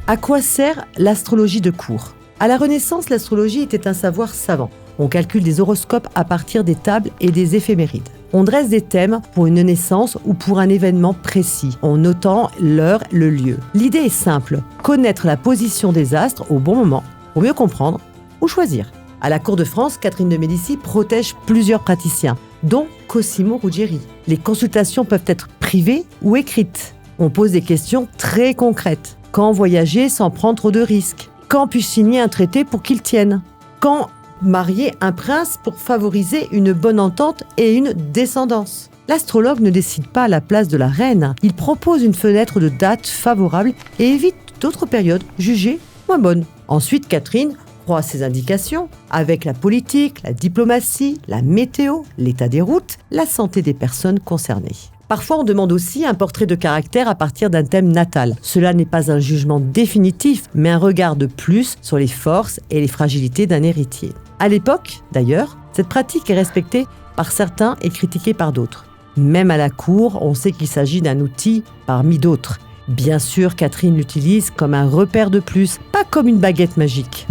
À quoi sert l'astrologie de cour ? À la Renaissance, l'astrologie était un savoir savant. On calcule des horoscopes à partir des tables et des éphémérides. On dresse des thèmes pour une naissance ou pour un événement précis, en notant l'heure, le lieu. L'idée est simple, connaître la position des astres au bon moment, pour mieux comprendre ou choisir. À la cour de France, Catherine de Médicis protège plusieurs praticiens, dont Cosimo Ruggieri. Les consultations peuvent être privées ou écrites. On pose des questions très concrètes. Quand voyager sans prendre trop de risques ? Quand puis-je signer un traité pour qu'il tienne ? Quand marier un prince pour favoriser une bonne entente et une descendance ? L'astrologue ne décide pas à la place de la reine. Il propose une fenêtre de date favorable et évite d'autres périodes jugées moins bonnes. Ensuite, Catherine croit à ses indications avec la politique, la diplomatie, la météo, l'état des routes, la santé des personnes concernées. Parfois, on demande aussi un portrait de caractère à partir d'un thème natal. Cela n'est pas un jugement définitif, mais un regard de plus sur les forces et les fragilités d'un héritier. À l'époque, d'ailleurs, cette pratique est respectée par certains et critiquée par d'autres. Même à la cour, on sait qu'il s'agit d'un outil parmi d'autres. Bien sûr, Catherine l'utilise comme un repère de plus, pas comme une baguette magique.